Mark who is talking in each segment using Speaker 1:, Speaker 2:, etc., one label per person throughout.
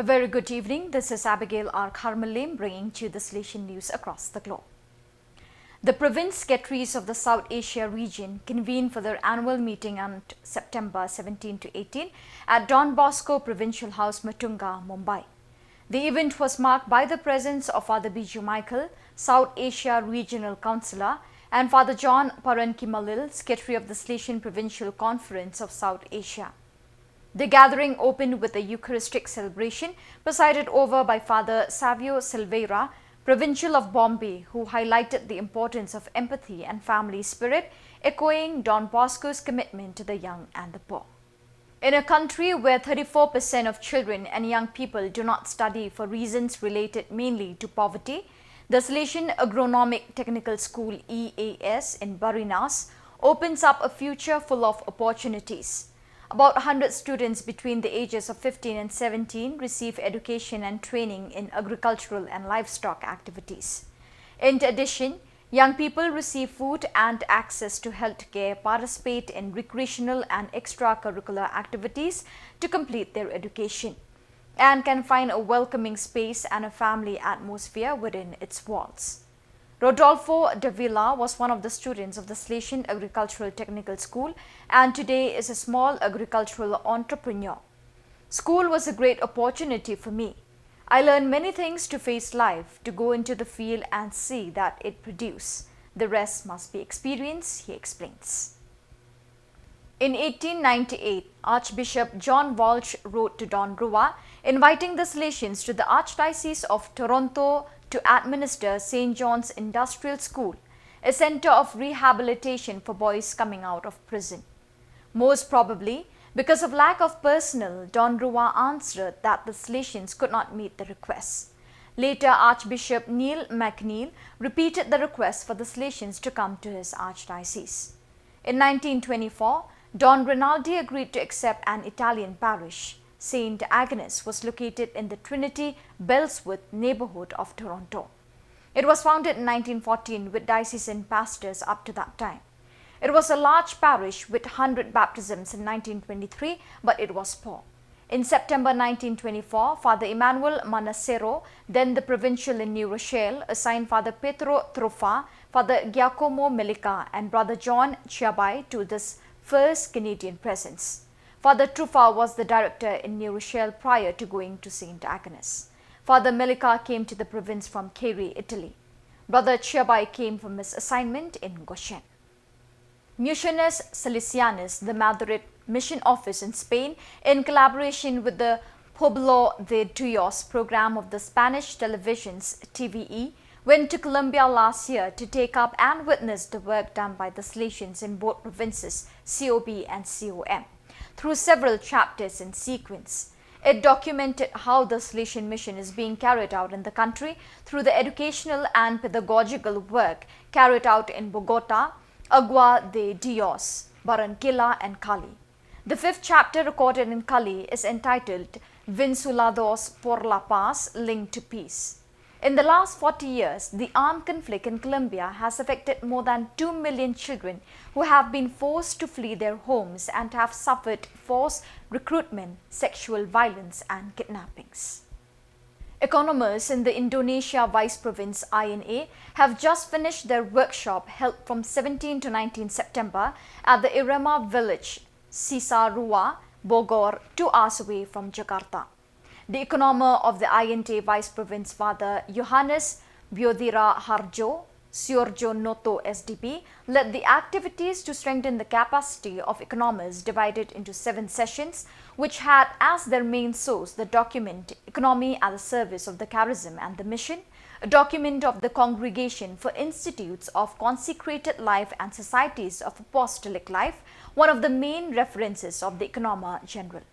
Speaker 1: A very good evening. This is Abigail R. Carmelim bringing to you the Salesian news across the globe. The province secretaries of the South Asia region convened for their annual meeting on September 17 to 18 at Don Bosco Provincial House, Matunga, Mumbai. The event was marked by the presence of Father Biju Michael, South Asia Regional Councillor, and Father John Parankimalil, Secretary of the Salesian Provincial Conference of South Asia. The gathering opened with a Eucharistic celebration presided over by Father Savio Silveira, Provincial of Bombay, who highlighted the importance of empathy and family spirit, echoing Don Bosco's commitment to the young and the poor. In a country where 34% of children and young people do not study for reasons related mainly to poverty, the Salesian Agronomic Technical School EAS in Barinas opens up a future full of opportunities. About 100 students between the ages of 15 and 17 receive education and training in agricultural and livestock activities. In addition, young people receive food and access to health care, participate in recreational and extracurricular activities to complete their education, and can find a welcoming space and a family atmosphere within its walls. Rodolfo de Villa was one of the students of the Salesian Agricultural Technical School and today is a small agricultural entrepreneur. School was a great opportunity for me. I learned many things to face life, to go into the field and see that it produces. The rest must be experience, he explains. In 1898, Archbishop John Walsh wrote to Don Rua, inviting the Salesians to the Archdiocese of Toronto to administer St. John's Industrial School, a center of rehabilitation for boys coming out of prison. Most probably, because of lack of personnel, Don Rua answered that the Salesians could not meet the request. Later, Archbishop Neil MacNeil repeated the request for the Salesians to come to his archdiocese. In 1924, Don Rinaldi agreed to accept an Italian parish. St. Agones was located in the Trinity Bellswood neighborhood of Toronto. It was founded in 1914 with diocesan pastors up to that time. It was a large parish with 100 baptisms in 1923, but it was poor. In September 1924, Father Emmanuel Manacero, then the provincial in New Rochelle, assigned Father Pedro Trufa, Father Giacomo Melica, and Brother John Chiabai to this first Canadian presence. Father Trufa was the director in New Rochelle prior to going to St. Agones. Father Melica came to the province from Caire, Italy. Brother Chiabai came from his assignment in Goshen. Missiones Salesianes, the Madrid mission office in Spain, in collaboration with the Pueblo de Dios program of the Spanish television's TVE, went to Colombia last year to take up and witness the work done by the Salesians in both provinces, COB and COM. Through several chapters in sequence. It documented how the Salesian mission is being carried out in the country through the educational and pedagogical work carried out in Bogota, Agua de Dios, Barranquilla and Cali. The fifth chapter recorded in Cali is entitled Vinculados por la Paz, Linked to Peace. In the last 40 years, the armed conflict in Colombia has affected more than 2 million children who have been forced to flee their homes and have suffered forced recruitment, sexual violence and kidnappings. Economists in the Indonesia Vice Province INA have just finished their workshop held from 17 to 19 September at the Irema village, Cisarua, Bogor, 2 hours away from Jakarta. The economer of the INTA Vice Province, Father Johannes Biodira Harjo, Siorjo Noto SDP, led the activities to strengthen the capacity of economists divided into 7 sessions, which had as their main source the document Economy at the Service of the Charism and the Mission, a document of the Congregation for Institutes of Consecrated Life and Societies of Apostolic Life, one of the main references of the Economer General.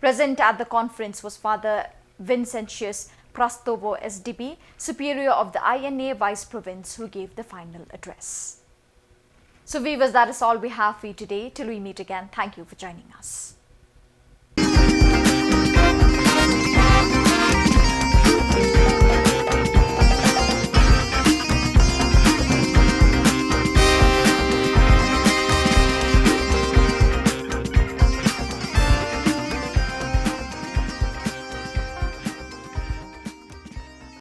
Speaker 1: Present at the conference was Father Vincentius Prastovo SDB, Superior of the INA Vice Province, who gave the final address. So viewers, that is all we have for you today. Till we meet again, thank you for joining us.